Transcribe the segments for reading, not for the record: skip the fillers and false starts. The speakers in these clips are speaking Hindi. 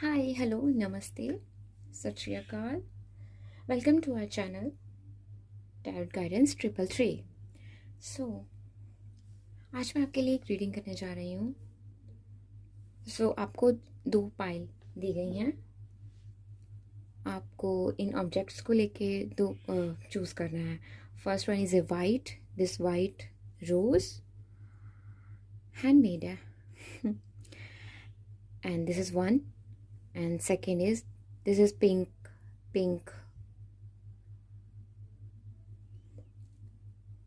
Hi, hello, namaste, सत श्री अकाल. Welcome to our channel Tarot Guidance 333. So, आज मैं आपके लिए एक रीडिंग करने जा रही हूँ. आपको दो पाइल दी गई हैं. आपको इन ऑब्जेक्ट्स को लेके दो चूज़ करना है. First one is a white, this white rose, handmade है. And this is one. And second is this is pink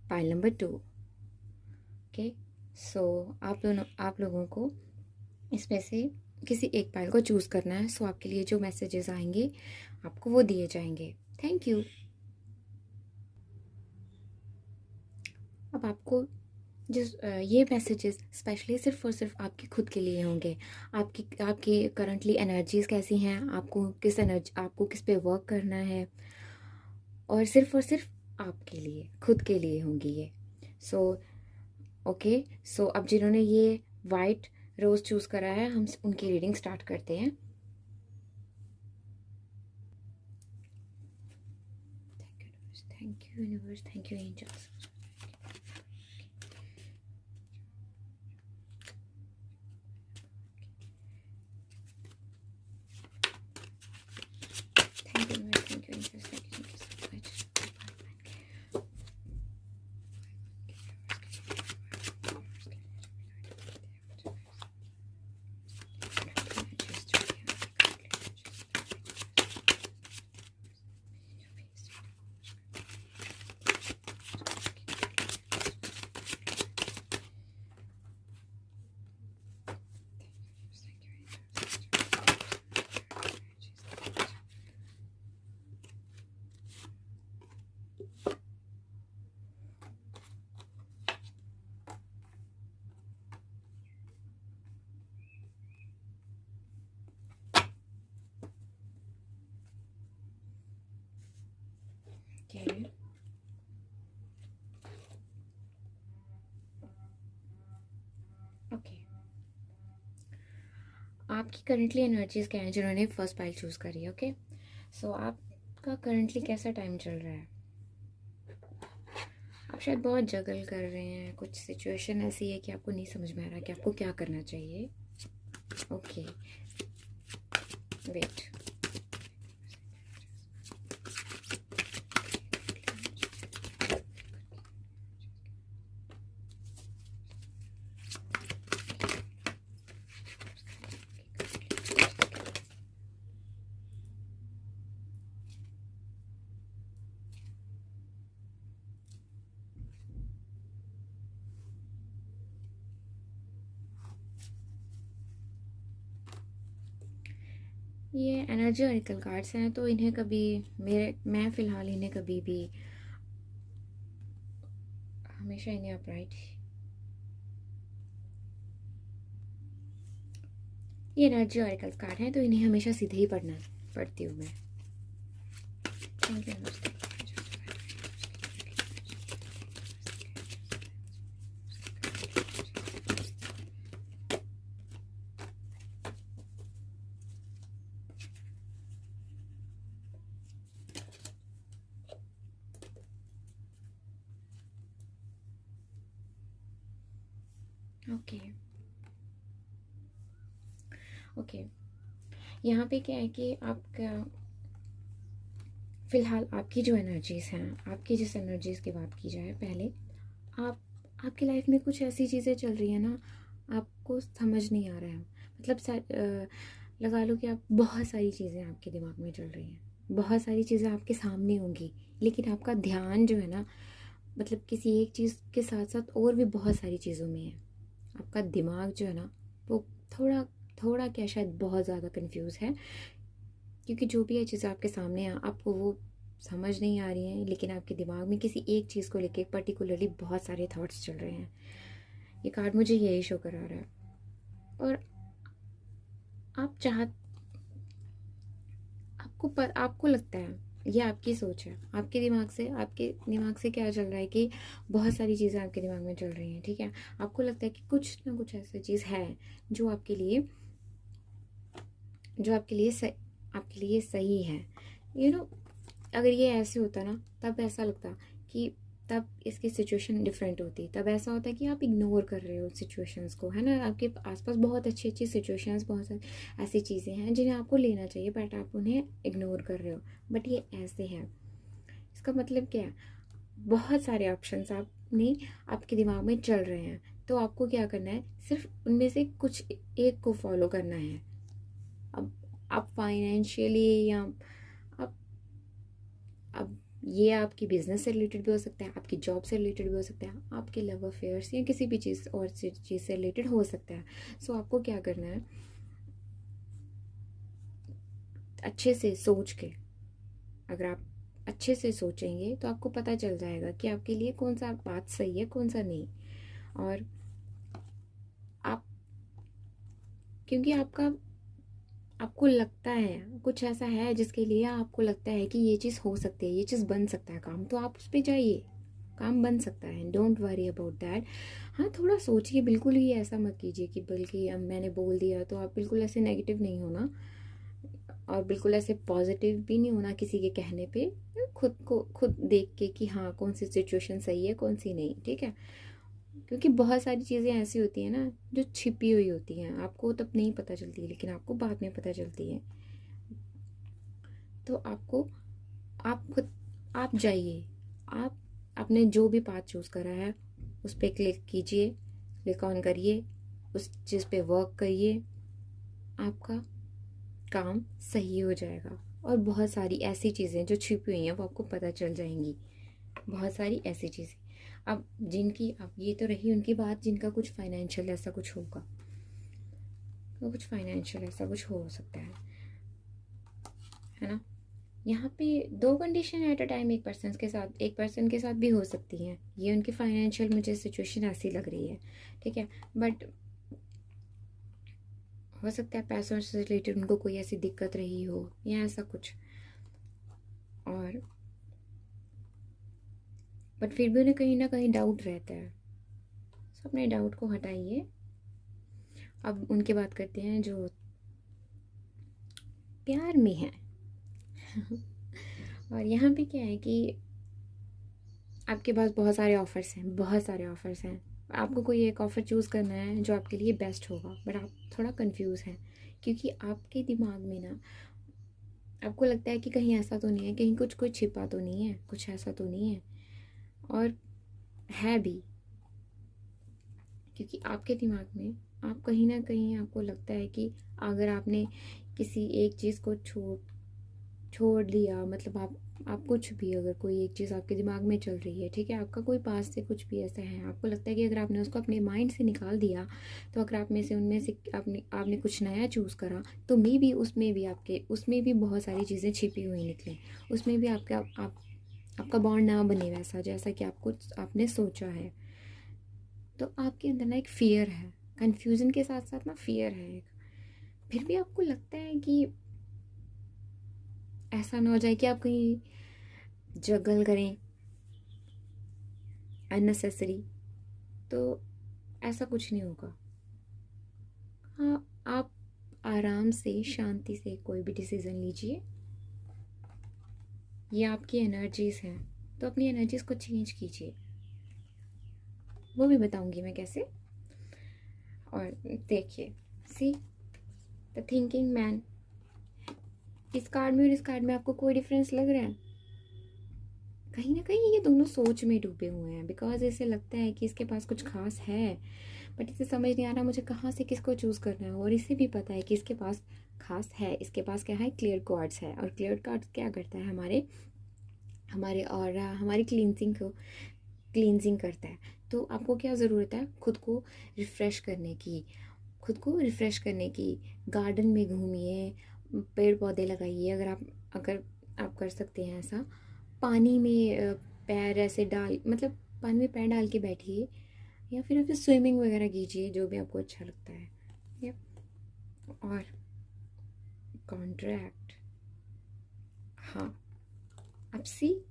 pile number 2. Okay, so आप लोगों को इसमें से किसी एक पाइल को चूज़ करना है. आपके लिए जो मैसेजेस आएंगे आपको वो दिए जाएंगे. Thank you. अब आपको ये मैसेजेस स्पेशली सिर्फ और सिर्फ आपके खुद के लिए होंगे. आपकी करंटली एनर्जीज कैसी हैं, आपको किस पे वर्क करना है, और सिर्फ आपके लिए, खुद के लिए होंगी ये. ओके, अब जिन्होंने ये वाइट रोज चूज़ करा है, हम उनकी रीडिंग स्टार्ट करते हैं. Thank you universe, thank you angels. Thank you universe, thank you angels, thank you so much. Okay. Okay, आपकी करंटली एनर्जीज क्या हैं जिन्होंने फर्स्ट पाइल चूज़ करी है. ओके, आपका करंटली कैसा टाइम चल रहा है. आप शायद बहुत जगल कर रहे हैं. कुछ सिचुएशन ऐसी है कि आपको नहीं समझ में आ रहा कि आपको क्या करना चाहिए. Okay, wait. ये एनर्जी ऑरिकल कार्ड्स हैं, तो इन्हें कभी मैं फ़िलहाल इन्हें कभी भी हमेशा इन्हें अपराइट, ये एनर्जी ऑरिकल कार्ड हैं तो इन्हें हमेशा सीधे ही पढ़ना पढ़ती हूँ मैं. Thank you. ओके, यहाँ पे क्या है कि आपका फ़िलहाल आपकी जो एनर्जीज़ हैं, आपकी जिस एनर्जीज़ की बात की जाए पहले, आपकी लाइफ में कुछ ऐसी चीज़ें चल रही हैं ना, आपको समझ नहीं आ रहा है. मतलब लगा लो कि आप बहुत सारी चीज़ें आपके दिमाग में चल रही हैं, बहुत सारी चीज़ें आपके सामने होंगी, लेकिन आपका ध्यान जो है ना, मतलब किसी एक चीज़ के साथ साथ और भी बहुत सारी चीज़ों में है. आपका दिमाग जो है ना, वो थोड़ा थोड़ा क्या, शायद बहुत ज़्यादा कंफ्यूज है, क्योंकि जो भी ये चीज़ें आपके सामने हैं आपको वो समझ नहीं आ रही हैं, लेकिन आपके दिमाग में किसी एक चीज़ को लेके पर्टिकुलरली बहुत सारे थॉट्स चल रहे हैं. ये कार्ड मुझे यही शो करा रहा है. और आप चाह आपको लगता है, ये आपकी सोच है, आपके दिमाग से क्या चल रहा है कि बहुत सारी चीज़ें आपके दिमाग में चल रही हैं. ठीक है, आपको लगता है कि कुछ ना कुछ ऐसी चीज़ है जो आपके लिए जो आपके लिए सही है। अगर ये ऐसे होता ना, तब ऐसा लगता कि तब इसकी सिचुएशन डिफरेंट होती। तब ऐसा होता है कि आप इग्नोर कर रहे हो सिचुएशंस को, है ना। आपके आसपास बहुत अच्छी अच्छी सिचुएशंस, बहुत सारी ऐसी चीज़ें हैं जिन्हें आपको लेना चाहिए, बट आप उन्हें इग्नोर कर रहे हो। बट ये ऐसे है, इसका मतलब क्या है? बहुत सारे ऑप्शंस आपके दिमाग में चल रहे हैं, तो आपको क्या करना है, सिर्फ उनमें से कुछ एक को फॉलो करना है। अब आप फाइनेंशियली, या अब अब ये आपकी बिजनेस से रिलेटेड भी हो सकता है, आपकी जॉब से रिलेटेड भी हो सकता है, आपके लव अफेयर्स या किसी भी चीज़ और चीज़ से रिलेटेड हो सकता है। सो आपको क्या करना है, अच्छे से सोच के, अगर आप अच्छे से सोचेंगे तो आपको पता चल जाएगा कि आपके लिए कौन सा बात सही है, कौन सा नहीं। और आप, क्योंकि आपको लगता है कुछ ऐसा है जिसके लिए आपको लगता है कि ये चीज़ हो सकती है, ये चीज़ बन सकता है काम, तो आप उस पर जाइए, काम बन सकता है। Don't worry about that. हाँ, थोड़ा सोचिए, बिल्कुल ही ऐसा मत कीजिए कि बल्कि अब मैंने बोल दिया तो आप बिल्कुल ऐसे नेगेटिव नहीं होना, और बिल्कुल ऐसे पॉजिटिव भी नहीं होना किसी के कहने पे। खुद देख के कि हाँ, कौन सी सिचुएशन सही है, कौन सी नहीं, ठीक है। क्योंकि बहुत सारी चीज़ें ऐसी होती हैं ना जो छिपी हुई होती हैं, आपको तब नहीं पता चलती, लेकिन आपको बाद में पता चलती है। तो आप जाइए, आप आपने जो भी पाथ चूज़ करा है उस पर क्लिक कीजिए, क्लिक ऑन करिए, उस चीज़ पे वर्क करिए, आपका काम सही हो जाएगा। और बहुत सारी ऐसी चीज़ें जो छिपी हुई हैं वो आपको पता चल जाएंगी, बहुत सारी ऐसी चीज़ें। अब ये तो रही उनकी बात जिनका कुछ फाइनेंशियल ऐसा कुछ होगा, तो कुछ फाइनेंशियल ऐसा कुछ हो सकता है ना। यहाँ पे दो कंडीशन एट अ टाइम एक पर्सन के साथ भी हो सकती हैं। ये उनकी फाइनेंशियल मुझे सिचुएशन ऐसी लग रही है, ठीक है। बट हो सकता है पैसों से रिलेटेड उनको कोई ऐसी दिक्कत रही हो या ऐसा कुछ, और बट फिर भी उन्हें कहीं ना कहीं डाउट रहता है। तो अपने डाउट को हटाइए। अब उनकी बात करते हैं जो प्यार में है। और यहाँ पे क्या है कि आपके पास बहुत सारे ऑफ़र्स हैं। आपको कोई एक ऑफ़र चूज़ करना है जो आपके लिए बेस्ट होगा, बट आप थोड़ा कंफ्यूज हैं, क्योंकि आपके दिमाग में ना आपको लगता है कि कहीं ऐसा तो नहीं है, कहीं कुछ कुछ छिपा तो नहीं है, कुछ ऐसा तो नहीं है। और है भी, क्योंकि आपके दिमाग में आप कहीं ना कहीं आपको लगता है कि अगर आपने किसी एक चीज़ को छोड़ दिया, मतलब आप कुछ भी, अगर कोई एक चीज़ आपके दिमाग में चल रही है, ठीक है, आपका कोई पास से कुछ भी ऐसा है, आपको लगता है कि अगर आपने उसको अपने माइंड से निकाल दिया, तो अगर आप में से उनमें से आपने कुछ नया चूज़ करा, तो मे भी उसमें भी बहुत सारी चीज़ें छिपी हुई निकलें, उसमें भी आपका बॉन्ड ना बने वैसा जैसा कि आपने सोचा है। तो आपके अंदर ना एक फ़ियर है, कन्फ्यूज़न के साथ साथ ना फ़ियर है एक। फिर भी आपको लगता है कि ऐसा ना हो जाए कि आप कहीं जगल करें अननेसेसरी, तो ऐसा कुछ नहीं होगा। हाँ, आप आराम से शांति से कोई भी डिसीज़न लीजिए। ये आपकी एनर्जीज़ हैं, तो अपनी एनर्जीज़ को चेंज कीजिए, वो भी बताऊंगी मैं कैसे। और देखिए, सी द थिंकिंग मैन, इस कार्ड में और इस कार्ड में आपको कोई डिफरेंस लग रहा है? कहीं ना कहीं ये दोनों सोच में डूबे हुए हैं, बिकॉज इसे लगता है कि इसके पास कुछ खास है, बट इसे समझ नहीं आ रहा मुझे कहाँ से किसको चूज़ करना है। और इसे भी पता है कि इसके पास खास है, इसके पास क्या है, क्लियर कार्ड्स है। और क्लियर कार्ड्स क्या करता है, हमारे हमारे और हमारी क्लींजिंग करता है। तो आपको क्या ज़रूरत है, खुद को रिफ़्रेश करने की। गार्डन में घूमिए, पेड़ पौधे लगाइए, अगर आप कर सकते हैं ऐसा। पानी में पैर ऐसे डाल, मतलब पानी में पैर डाल के बैठिए, या फिर आप स्विमिंग वगैरह कीजिए, जो भी आपको अच्छा लगता है। या और कॉन्ट्रैक्ट, हाँ, अब सी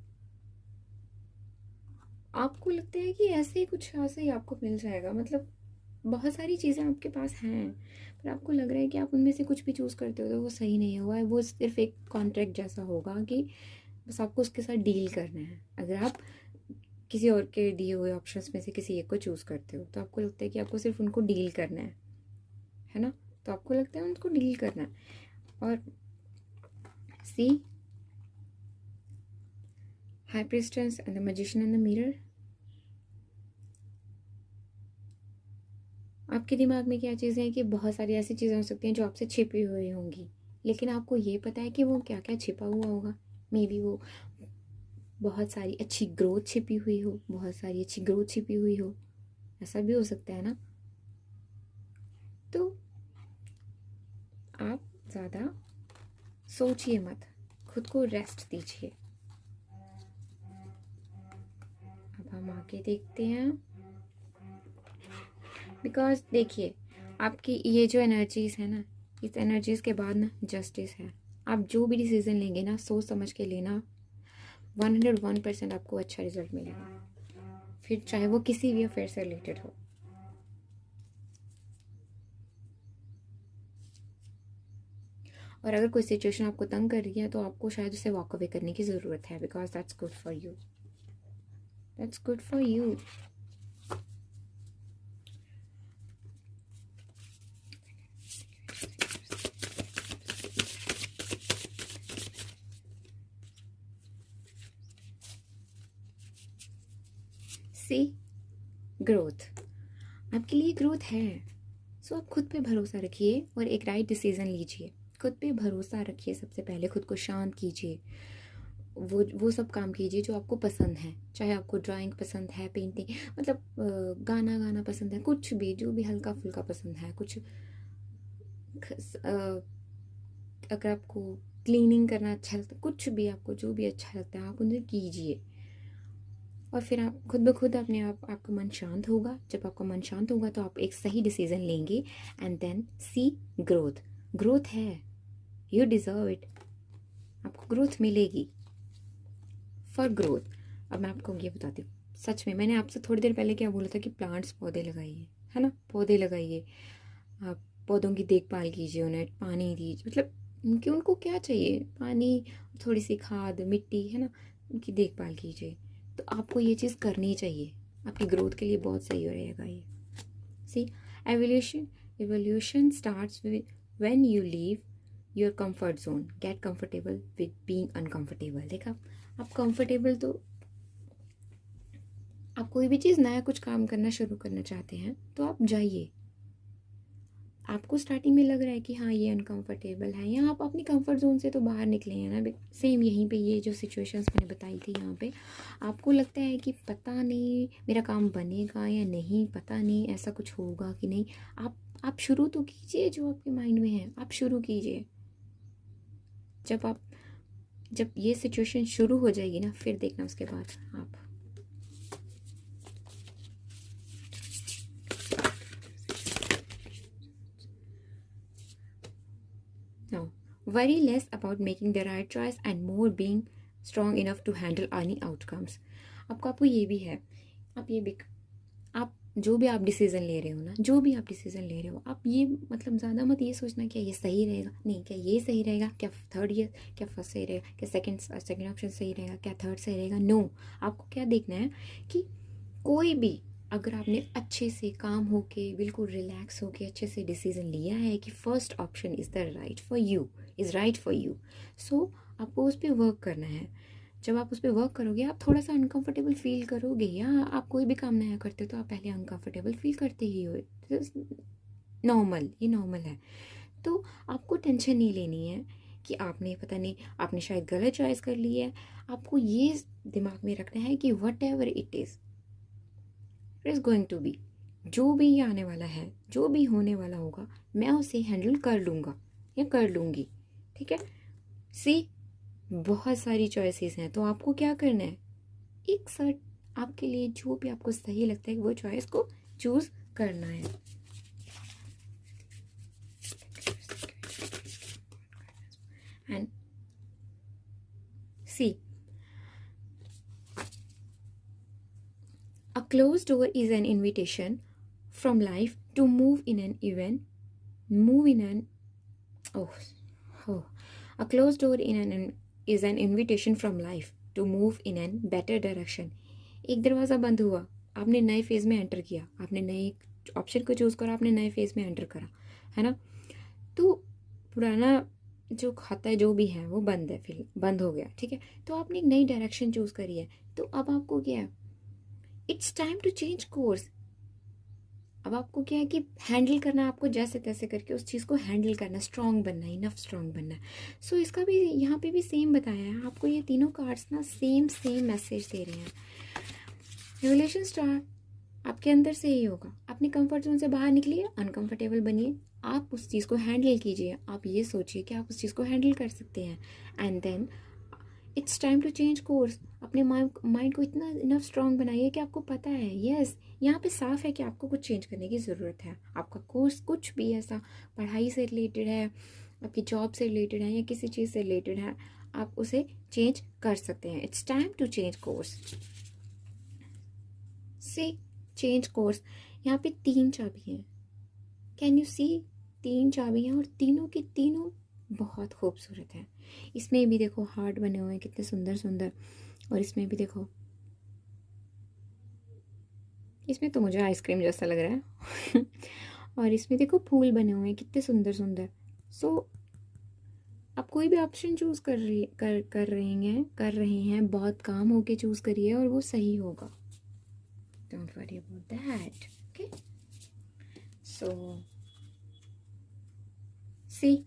आपको लगता है कि ऐसे ही आपको मिल जाएगा, मतलब बहुत सारी चीज़ें आपके पास हैं, पर आपको लग रहा है कि आप उनमें से कुछ भी चूज़ करते हो तो वो सही नहीं होगा, वो सिर्फ एक कॉन्ट्रैक्ट जैसा होगा कि बस आपको उसके साथ डील करना है। अगर आप किसी और के दिए हुए ऑप्शंस में से किसी एक को चूज़ करते हो तो आपको लगता है कि आपको सिर्फ उनको डील करना है ना? तो आपको लगता है उनको डील करना है। और C, high priestess and the magician in the mirror, आपके दिमाग में क्या चीज़ें हैं कि बहुत सारी ऐसी चीज़ें हो सकती हैं जो आपसे छिपी हुई होंगी, लेकिन आपको ये पता है कि वो क्या क्या छिपा हुआ होगा। मे बी वो बहुत सारी अच्छी ग्रोथ छिपी हुई हो, बहुत सारी अच्छी ग्रोथ छिपी हुई हो, ऐसा भी हो सकता है ना। तो आप ज़्यादा सोचिए मत, खुद को रेस्ट दीजिए। अब हम आगे देखते हैं, बिकॉज देखिए आपकी ये जो एनर्जीज है ना, इस एनर्जीज के बाद ना जस्टिस है। आप जो भी डिसीजन लेंगे ना सोच समझ के लेना, 101% आपको अच्छा रिजल्ट मिलेगा, फिर चाहे वो किसी भी अफेयर से रिलेटेड हो। और अगर कोई सिचुएशन आपको तंग कर रही है तो आपको शायद उसे वॉक अवे करने की ज़रूरत है, because that's good for you, that's good for you. See, growth, आपके लिए ग्रोथ है। सो आप खुद पे भरोसा रखिए और एक राइट डिसीजन लीजिए। खुद पे भरोसा रखिए, सबसे पहले खुद को शांत कीजिए, वो सब काम कीजिए जो आपको पसंद है। चाहे आपको ड्राइंग पसंद है, पेंटिंग, मतलब गाना गाना पसंद है, कुछ भी जो भी हल्का फुल्का पसंद है, कुछ अगर आपको क्लीनिंग करना अच्छा लगता है, कुछ भी आपको जो भी अच्छा लगता है आप उन्हें कीजिए। और फिर आप खुद ब खुद अपने आप आपका मन शांत होगा। जब आपका मन शांत होगा तो आप एक सही डिसीजन लेंगे and then see growth. Growth है, यू डिज़र्व इट, आपको ग्रोथ मिलेगी फॉर ग्रोथ। अब मैं आपको ये बताती हूँ, सच में मैंने आपसे थोड़ी देर पहले क्या बोला था कि प्लांट्स, पौधे लगाइए, है ना, पौधे लगाइए, आप पौधों की देखभाल कीजिए, उन्हें पानी दीजिए, मतलब उनको क्या चाहिए, पानी, थोड़ी सी खाद, मिट्टी, है ना, उनकी देखभाल कीजिए। तो आपको ये चीज़ करनी चाहिए, आपकी ग्रोथ के लिए बहुत सही हो रहेगा ये। See, evolution, evolution starts when you leave your comfort zone, get comfortable with being uncomfortable. देखा, आप कंफर्टेबल, तो आप कोई भी चीज़ नया कुछ काम करना शुरू करना चाहते हैं तो आप जाइए। आपको स्टार्टिंग में लग रहा है कि हाँ ये अनकंफर्टेबल है, या आप अपनी कंफर्ट जोन से तो बाहर निकले हैं ना। सेम यहीं पे ये जो सिचुएशंस मैंने बताई थी, यहाँ पे आपको लगता है कि पता नहीं मेरा काम बनेगा या नहीं, पता नहीं ऐसा कुछ होगा कि नहीं। आप शुरू तो कीजिए, जो आपके माइंड में है आप शुरू कीजिए। जब ये सिचुएशन शुरू हो जाएगी ना, फिर देखना उसके बाद आप Now, worry less about making the right choice and more being strong enough to handle any outcomes. आपको ये भी है, आप जो भी आप डिसीज़न ले रहे हो ना, जो भी आप डिसीज़न ले रहे हो, आप ये मतलब ज़्यादा मत ये सोचना क्या ये सही रहेगा, नहीं क्या ये सही रहेगा, क्या थर्ड ईयर, क्या फर्स्ट सही रहेगा, क्या सेकंड ऑप्शन सही रहेगा, क्या थर्ड सही रहेगा। नो, आपको क्या देखना है कि कोई भी, अगर आपने अच्छे से काम होके बिल्कुल रिलैक्स होके अच्छे से डिसीजन लिया है कि first option is the right for you, is right for you, so आपको उस पर वर्क करना है। जब आप उस पर वर्क करोगे आप थोड़ा सा अनकंफर्टेबल फील करोगे, या आप कोई भी काम नया करते हो तो आप पहले अनकंफर्टेबल फील करते ही हो, नॉर्मल, ये नॉर्मल है। तो आपको टेंशन नहीं लेनी है कि आपने पता नहीं, आपने शायद गलत चॉइस कर ली है। आपको ये दिमाग में रखना है कि whatever it is going to be, जो भी आने वाला है, जो भी होने वाला होगा, मैं उसे हैंडल कर लूँगा या कर लूँगी। ठीक है, सी, बहुत सारी चॉइसेस हैं, तो आपको क्या करना है, एक सर्ट आपके लिए जो भी आपको सही लगता है वो चॉइस को चूज़ करना है। And see, a closed door is an invitation from life to move in an event, move in an oh, oh. A closed door is an invitation from life to move in an better direction. एक दरवाज़ा बंद हुआ, आपने नए फेज़ में एंटर किया, आपने नए ऑप्शन को चूज़ करा, आपने नए फेज़ में एंटर करा, है ना। तो पुराना जो खाता है जो भी है वो बंद है, फिर बंद हो गया, ठीक है। तो आपने एक नई डायरेक्शन चूज़ करी है, तो अब आपको क्या है, it's time to change course. अब आपको क्या है कि हैंडल करना है, आपको जैसे तैसे करके उस चीज़ को हैंडल करना, स्ट्रॉन्ग बनना है, इनफ स्ट्रॉन्ग बनना है। सो इसका भी यहाँ पे भी सेम बताया है आपको, ये तीनों कार्ड्स ना सेम मैसेज दे रहे हैं। रिवलेशन स्टार आपके अंदर से ही होगा, अपनी कंफर्ट जोन से बाहर निकलिए, अनकंफर्टेबल बनिए, आप उस चीज़ को हैंडल कीजिए, आप ये सोचिए कि आप उस चीज़ को हैंडल कर सकते हैं, and then it's time to change course. अपने माइंड को इतना इनफ स्ट्रॉन्ग बनाइए कि आपको पता है, यस यहाँ पे साफ है कि आपको कुछ चेंज करने की ज़रूरत है। आपका कोर्स कुछ भी ऐसा पढ़ाई से रिलेटेड है, आपकी जॉब से रिलेटेड है या किसी चीज़ से रिलेटेड है, आप उसे चेंज कर सकते हैं। It's time to change course. See change course, यहाँ पे 3 चाबी हैं, कैन यू सी, 3 चाबी हैं और तीनों की तीनों बहुत खूबसूरत है। इसमें भी देखो हार्ट बने हुए हैं कितने सुंदर सुंदर, और इसमें भी देखो, इसमें तो मुझे आइसक्रीम जैसा लग रहा है और इसमें देखो फूल बने हुए हैं कितने सुंदर सुंदर। सो आप कोई भी ऑप्शन चूज़ कर रहे हैं, बहुत काम होके चूज़ करिए और वो सही होगा। Don't worry about that, okay. So see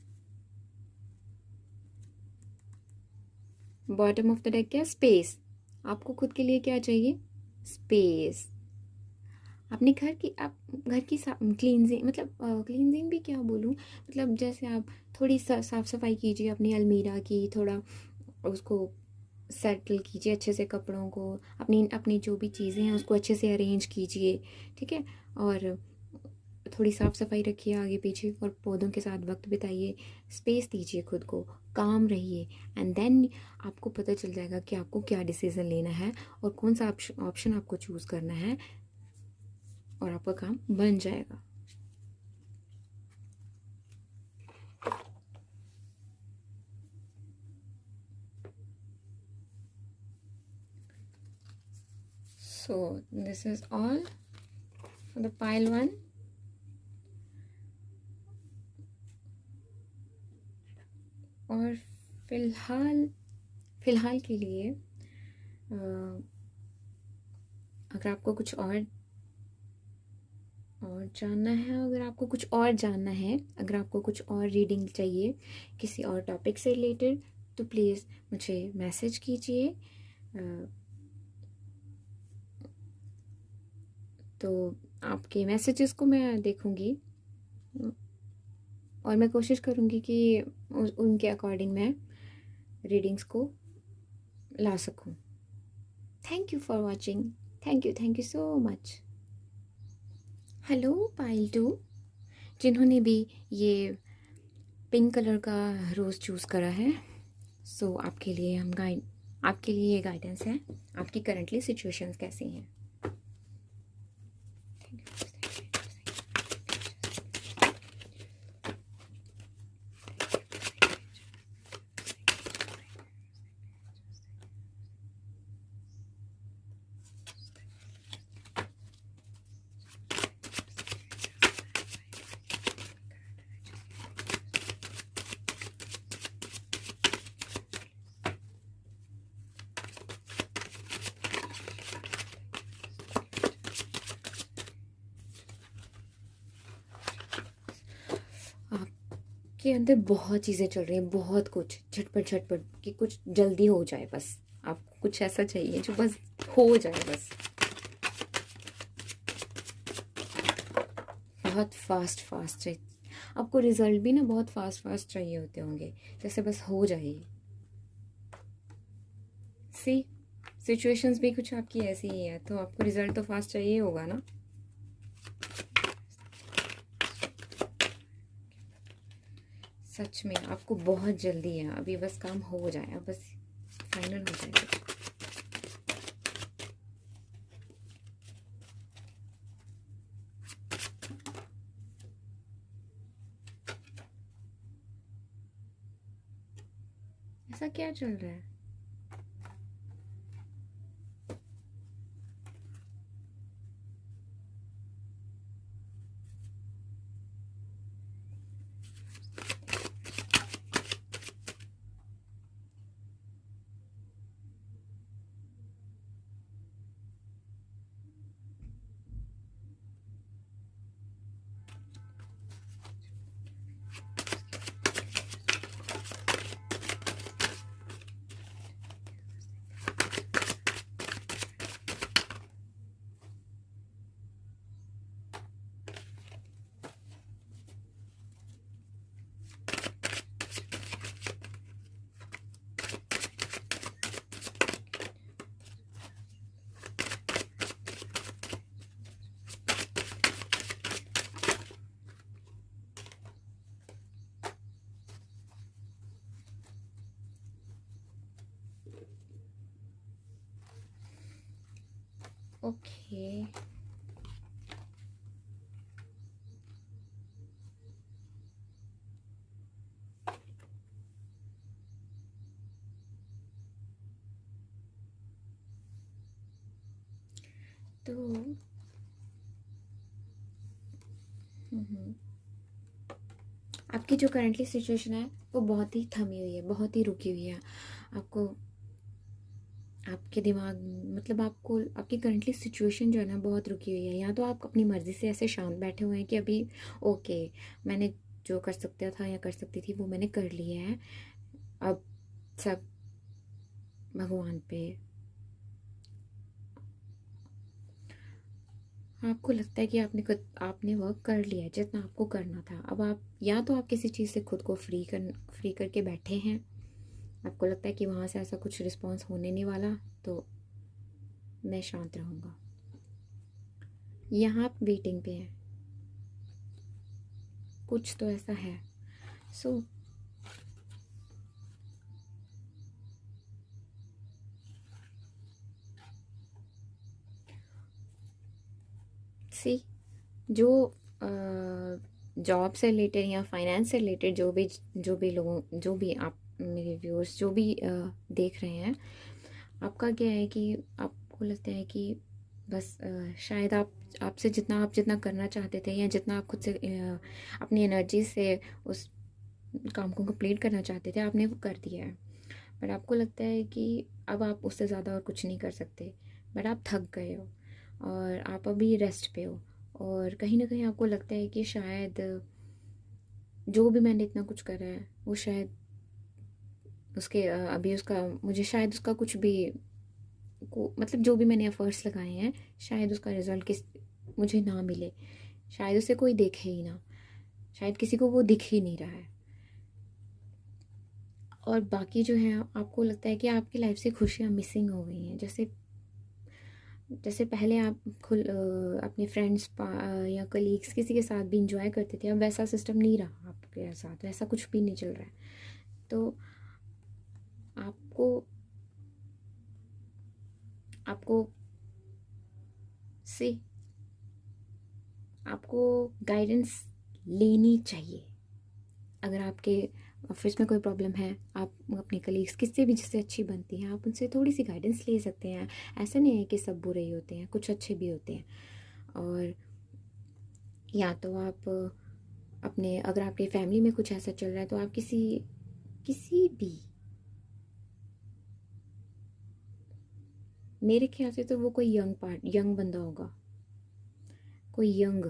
bottom of the deck क्या, स्पेस। आपको खुद के लिए क्या चाहिए, स्पेस। अपने घर की, आप घर की क्लींजिंग, मतलब क्लींजिंग भी क्या बोलूँ, मतलब जैसे आप थोड़ी साफ़ सफाई कीजिए अपनी अलमीरा की, थोड़ा उसको सेटल कीजिए अच्छे से, कपड़ों को, अपनी अपनी जो भी चीज़ें हैं उसको अच्छे से अरेंज कीजिए, ठीक है। और थोड़ी साफ़ सफाई रखिए आगे पीछे, और पौधों के साथ वक्त बिताइए, स्पेस दीजिए खुद को, काम रहिए, एंड देन आपको पता चल जाएगा कि आपको क्या डिसीज़न लेना है और कौन सा ऑप्शन आपको चूज़ करना है, और आपका काम बन जाएगा। So this is all for the pile 1. और फिलहाल के लिए अगर आपको कुछ और जानना है, अगर आपको कुछ और जानना है, अगर आपको कुछ और रीडिंग चाहिए किसी और टॉपिक से रिलेटेड, तो प्लीज़ मुझे मैसेज कीजिए। तो आपके मैसेजेस को मैं देखूँगी और मैं कोशिश करूँगी कि उनके अकॉर्डिंग मैं रीडिंग्स को ला सकूँ। Thank you for watching, thank you so much. Hello pile 2, जिन्होंने भी ये पिंक कलर का रोज़ चूज़ करा है, सो आपके लिए आपके लिए ये गाइडेंस है, आपकी करंटली सिचुएशंस कैसी हैं। के अंदर बहुत चीज़ें चल रही हैं, बहुत कुछ झटपट कि कुछ जल्दी हो जाए, बस आपको कुछ ऐसा चाहिए जो बस हो जाए, बस बहुत फास्ट चाहिए आपको। रिजल्ट भी ना बहुत फास्ट चाहिए होते होंगे, जैसे बस हो जाए। सी सिचुएशंस भी कुछ आपकी ऐसी ही है, तो आपको रिजल्ट तो फास्ट चाहिए होगा ना। सच में आपको बहुत जल्दी है, अभी बस काम हो जाए, अब बस फाइनल हो जाए। ऐसा क्या चल रहा है? ओके। तो आपकी जो करंटली सिचुएशन है वो बहुत ही थमी हुई है, बहुत ही रुकी हुई है। आपको आपके दिमाग, मतलब आपको आपकी करंटली सिचुएशन जो है ना बहुत रुकी हुई है। या तो आप अपनी मर्ज़ी से ऐसे शांत बैठे हुए हैं कि अभी ओके, मैंने जो कर सकता था या कर सकती थी वो मैंने कर लिया है, अब सब भगवान पे। आपको लगता है कि आपने वर्क कर लिया है जितना आपको करना था। अब आप या तो आप किसी चीज़ से खुद को फ्री करके बैठे हैं, आपको लगता है कि वहाँ से ऐसा कुछ रिस्पॉन्स होने नहीं वाला, तो मैं शांत रहूँगा। यहाँ आप वेटिंग पे हैं, कुछ तो ऐसा है। सो सी जो जॉब से रिलेटेड या फाइनेंस से रिलेटेड जो भी आप मेरे व्यूअर्स जो भी देख रहे हैं, आपका क्या है कि आपको लगता है कि बस शायद आप जितना करना चाहते थे या जितना आप खुद से अपनी एनर्जी से उस काम को कंप्लीट करना चाहते थे, आपने वो कर दिया है। पर आपको लगता है कि अब आप उससे ज़्यादा और कुछ नहीं कर सकते। बट आप थक गए हो और आप अभी रेस्ट पे हो, और कहीं ना कहीं आपको लगता है कि शायद जो भी मैंने इतना कुछ करा है वो शायद उसके अभी उसका मुझे शायद उसका कुछ भी मतलब जो भी मैंने एफर्ट्स लगाए हैं शायद उसका रिजल्ट मुझे ना मिले, शायद उसे कोई देखे ही ना, शायद किसी को वो दिख ही नहीं रहा है। और बाकी जो है आपको लगता है कि आपकी लाइफ से खुशियाँ मिसिंग हो गई हैं। जैसे जैसे पहले आप अपने फ्रेंड्स या कलीग्स किसी के साथ भी इंजॉय करते थे, अब वैसा सिस्टम नहीं रहा आपके साथ, वैसा कुछ भी नहीं चल रहा है। तो आपको आपको से आपको गाइडेंस लेनी चाहिए। अगर आपके ऑफिस में कोई प्रॉब्लम है, आप अपने कलीग्स किससे भी जिससे अच्छी बनती हैं आप उनसे थोड़ी सी गाइडेंस ले सकते हैं। ऐसा नहीं है कि सब बुरे ही होते हैं, कुछ अच्छे भी होते हैं। और या तो आप अपने अगर आपकी फैमिली में कुछ ऐसा चल रहा है तो आप किसी किसी भी, मेरे ख्याल से तो वो कोई यंग बंदा होगा, कोई यंग,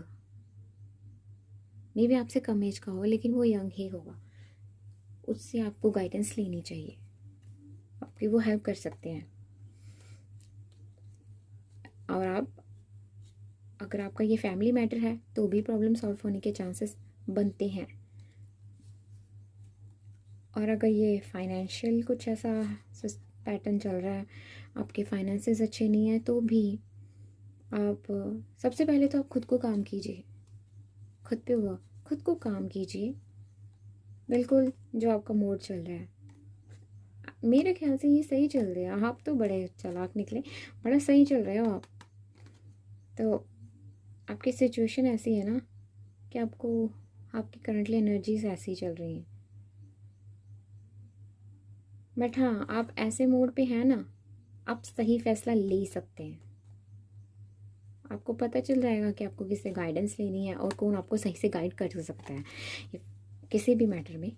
मे भी आपसे कम एज का हो लेकिन वो यंग ही होगा, उससे आपको गाइडेंस लेनी चाहिए, आपकी वो हेल्प कर सकते हैं। और आप अगर आपका ये फैमिली मैटर है तो भी प्रॉब्लम सॉल्व होने के चांसेस बनते हैं। और अगर ये फाइनेंशियल कुछ ऐसा पैटर्न चल रहा है, आपके फाइनेंसेस अच्छे नहीं हैं, तो भी आप सबसे पहले तो आप खुद को काम कीजिए, खुद पे हुआ, खुद को काम कीजिए। बिल्कुल जो आपका मूड चल रहा है, मेरे ख्याल से ये सही चल रहा है, आप तो बड़े चालाक निकले, बड़ा सही चल रहे हो आप। तो आपकी सिचुएशन ऐसी है ना कि आपकी करंटली एनर्जीज ऐसी चल रही हैं। बट हाँ, आप ऐसे मोड पे हैं ना, आप सही फैसला ले सकते हैं। आपको पता चल जाएगा कि आपको किससे गाइडेंस लेनी है और कौन आपको सही से गाइड कर सकता है किसी भी मैटर में।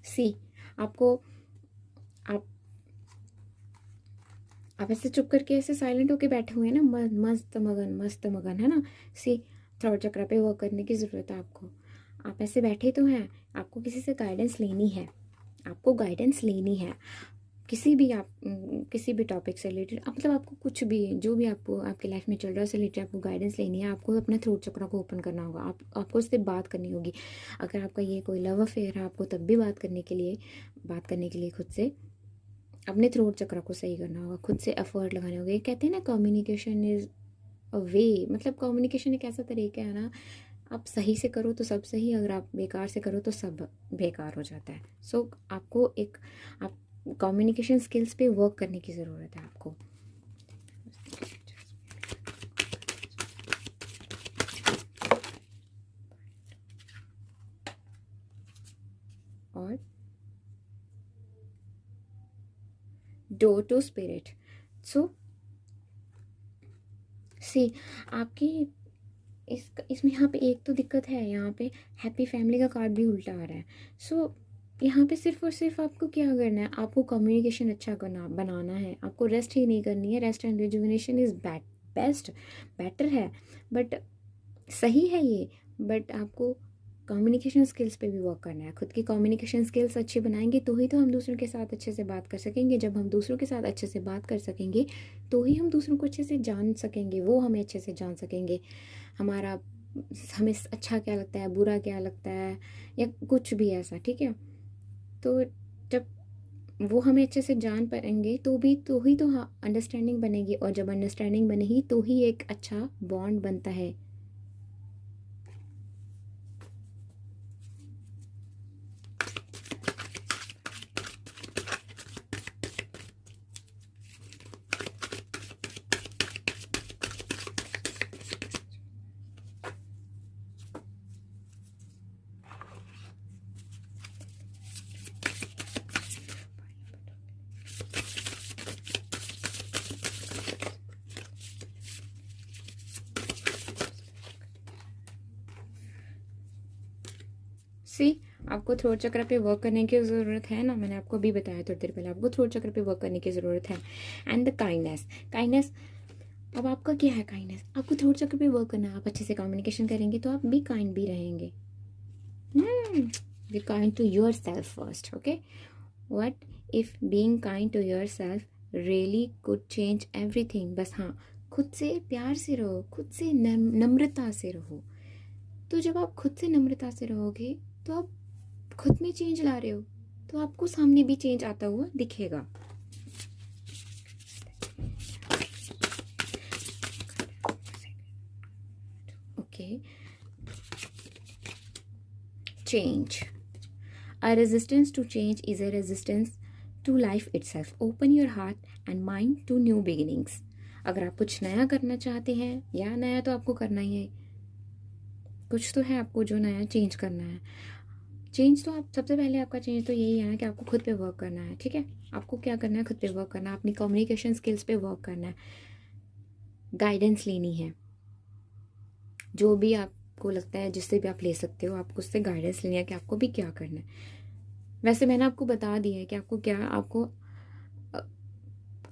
सी आपको आप आप ऐसे चुप करके ऐसे साइलेंट होके बैठे हुए हैं ना, मस्त मगन है ना। सी थ्रोट चक्र पे वर्क करने की ज़रूरत है आपको। आप ऐसे बैठे तो हैं, आपको किसी से गाइडेंस लेनी है, आपको गाइडेंस लेनी है किसी भी किसी भी टॉपिक से रिलेटेड। मतलब आपको कुछ भी, जो भी आपको आपके लाइफ में चल रहा है उससे रिलेटेड आपको गाइडेंस लेनी है। आपको अपना थ्रोट चक्र को ओपन करना होगा, आपको उससे बात करनी होगी। अगर आपका ये कोई लव अफेयर है, आपको तब भी बात करने के लिए खुद से अपने थ्रोट चक्र को सही करना होगा, खुद से एफर्ट लगाने होंगे। कहते हैं ना, कम्युनिकेशन इज़ अ वे। मतलब कम्युनिकेशन एक ऐसा तरीका है ना, आप सही से करो तो सब सही, अगर आप बेकार से करो तो सब बेकार हो जाता है। सो आपको एक आप कम्युनिकेशन स्किल्स पे वर्क करने की ज़रूरत है आपको। और डोर टू स्पिरिट। सो सी आपकी इसमें यहाँ पे एक तो दिक्कत है, यहाँ पे हैप्पी फैमिली का कार्ड भी उल्टा आ रहा है। सो यहाँ पे सिर्फ और सिर्फ आपको क्या करना है, आपको कम्युनिकेशन अच्छा करना बनाना है, आपको रेस्ट ही नहीं करनी है। Rest and rejuvenation is best, better है, बट सही है ये। बट आपको कम्युनिकेशन स्किल्स पे भी वर्क करना है। खुद की कम्युनिकेशन स्किल्स अच्छी बनाएंगे तो ही तो हम दूसरों के साथ अच्छे से बात कर सकेंगे। जब हम दूसरों के साथ अच्छे से बात कर सकेंगे तो ही हम दूसरों को अच्छे से जान सकेंगे, वो हमें अच्छे से जान सकेंगे। हमें अच्छा क्या लगता है, बुरा क्या लगता है, या कुछ भी ऐसा, ठीक है। तो जब वो हमें अच्छे से जान पाएंगे तो ही तो हाँ अंडरस्टैंडिंग बनेगी, और जब अंडरस्टैंडिंग बनेगी तो ही एक अच्छा बॉन्ड बनता है। सी आपको थ्रोट चक्र पे वर्क करने की ज़रूरत है ना, मैंने आपको अभी बताया थोड़ी देर पहले, आपको थ्रोट चक्र पे वर्क करने की ज़रूरत है। एंड द काइंडनेस अब आपका क्या है, काइंडनेस आपको थ्रोट चक्र पे वर्क करना है। आप अच्छे से कम्युनिकेशन करेंगे तो आप भी काइंड भी रहेंगे। Be kind to yourself first, okay. What if being kind to yourself really could change everything. बस हाँ, खुद से प्यार से रहो, खुद से नम्रता से रहो। तो जब आप खुद से नम्रता से रहोगे तो आप खुद में चेंज ला रहे हो, तो आपको सामने भी चेंज आता हुआ दिखेगा। Okay, change. A resistance to change is a resistance to life itself. Open your heart and mind to new beginnings. अगर आप कुछ नया करना चाहते हैं, या नया तो आपको करना ही है, कुछ तो है आपको जो नया चेंज करना है। चेंज तो आप सबसे पहले आपका चेंज तो यही है ना कि आपको खुद पे वर्क करना है, ठीक है। आपको क्या करना है, खुद पे वर्क करना है, अपनी कम्युनिकेशन स्किल्स पे वर्क करना है, गाइडेंस लेनी है। जो भी आपको लगता है जिससे भी आप ले सकते हो, आपको उससे गाइडेंस लेनी है कि आपको भी क्या करना है। वैसे मैंने आपको बता दिया है कि आपको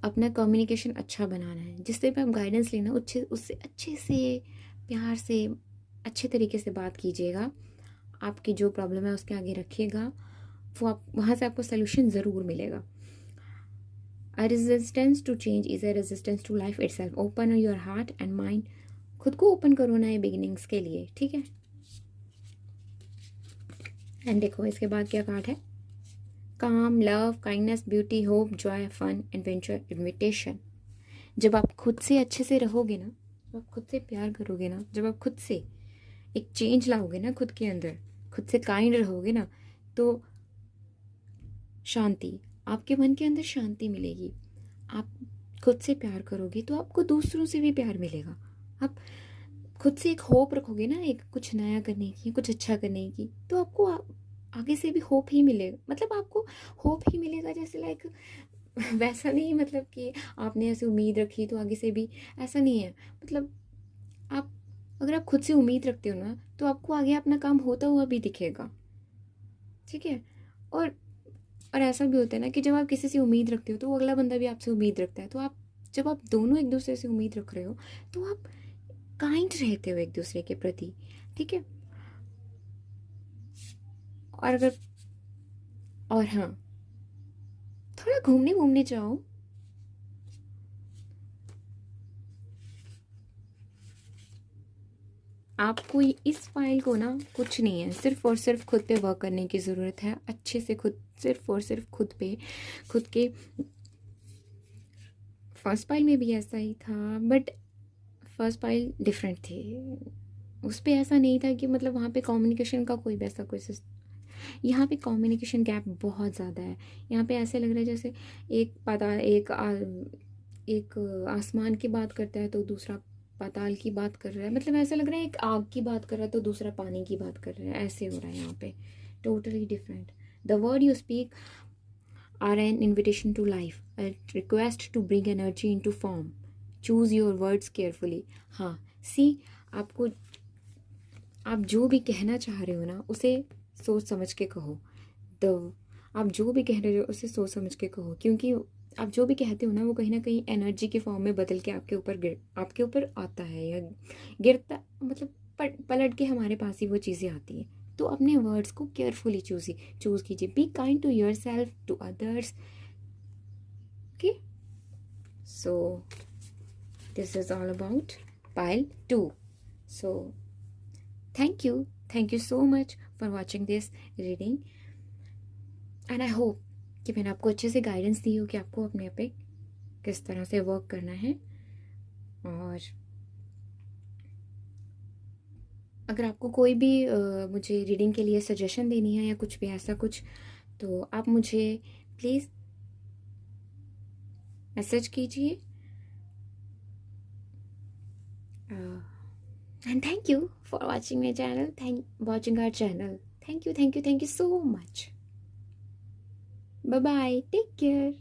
अपना कम्युनिकेशन अच्छा बनाना है, जिससे भी आप गाइडेंस लेना उससे अच्छे से प्यार से अच्छे तरीके से बात कीजिएगा। आपकी जो प्रॉब्लम है उसके आगे रखिएगा, वो आप वहाँ से आपको सोल्यूशन ज़रूर मिलेगा। A resistance to change is a resistance to life itself. Open your heart and mind. खुद को ओपन करो नए बिगिनिंग्स के लिए, ठीक है। एंड देखो इसके बाद क्या कार्ड है, calm, love, kindness, beauty, hope, joy, fun, adventure, invitation. जब आप खुद से अच्छे से रहोगे ना, जब आप खुद से प्यार करोगे ना, जब आप खुद से एक चेंज लाओगे ना खुद के अंदर, खुद से काइंड रहोगे ना, तो शांति, आपके मन के अंदर शांति मिलेगी। आप खुद से प्यार करोगे तो आपको दूसरों से भी प्यार मिलेगा। आप खुद से एक होप रखोगे ना, एक कुछ नया करने की, कुछ अच्छा करने की, तो आपको आगे से भी होप ही मिलेगा। मतलब आपको होप ही मिलेगा, जैसे लाइक वैसा नहीं मतलब कि आपने ऐसे उम्मीद रखी तो आगे से भी, ऐसा नहीं है। मतलब आप, अगर आप खुद से उम्मीद रखते हो ना, तो आपको आगे अपना काम होता हुआ भी दिखेगा। ठीक है। और और ऐसा भी होता है ना कि जब आप किसी से उम्मीद रखते हो तो वो अगला बंदा भी आपसे उम्मीद रखता है, तो आप, जब आप दोनों एक दूसरे से उम्मीद रख रहे हो, तो आप काइंड रहते हो एक दूसरे के प्रति। ठीक है। और अगर, और हाँ, थोड़ा घूमने घूमने जाओ। आपको इस फाइल को ना कुछ नहीं है, सिर्फ और सिर्फ खुद पे वर्क करने की ज़रूरत है, अच्छे से खुद, सिर्फ और सिर्फ खुद पे, खुद के। फर्स्ट फाइल में भी ऐसा ही था, बट फर्स्ट फाइल डिफरेंट थी। उस पे ऐसा नहीं था कि मतलब वहाँ पे कम्युनिकेशन का कोई वैसा कोई यहाँ पे कम्युनिकेशन गैप बहुत ज़्यादा है। यहाँ पे ऐसे लग रहा है जैसे एक पता एक आसमान की बात करता है तो दूसरा पाताल की बात कर रहा है। मतलब ऐसा लग रहा है एक आग की बात कर रहा है तो दूसरा पानी की बात कर रहा है, ऐसे हो रहा है यहाँ पे। Totally different. The word you speak are an invitation to life, a request to bring energy into form. Choose your words carefully. हाँ, सी, आपको, आप जो भी कहना चाह रहे हो ना, उसे सोच समझ के कहो। द आप जो भी कह रहे हो उसे सोच समझ के कहो, क्योंकि आप जो भी कहते हो ना, वो कहीं ना कहीं एनर्जी के फॉर्म में बदल के आपके ऊपर आता है, या गिरता, मतलब पलट के हमारे पास ही वो चीज़ें आती हैं। तो अपने वर्ड्स को केयरफुली चूज़ कीजिए। Be kind to yourself, to others. Okay, so this is all about pile 2. So thank you so much for watching this reading, and I hope कि मैंने आपको अच्छे से गाइडेंस दी हो कि आपको अपने पे किस तरह से वर्क करना है। और अगर आपको कोई भी मुझे रीडिंग के लिए सजेशन देनी है या कुछ भी ऐसा कुछ, तो आप मुझे प्लीज़ मैसेज कीजिए। And thank you for watching my channel, watching our channel. Thank you so much. Bye bye, take care.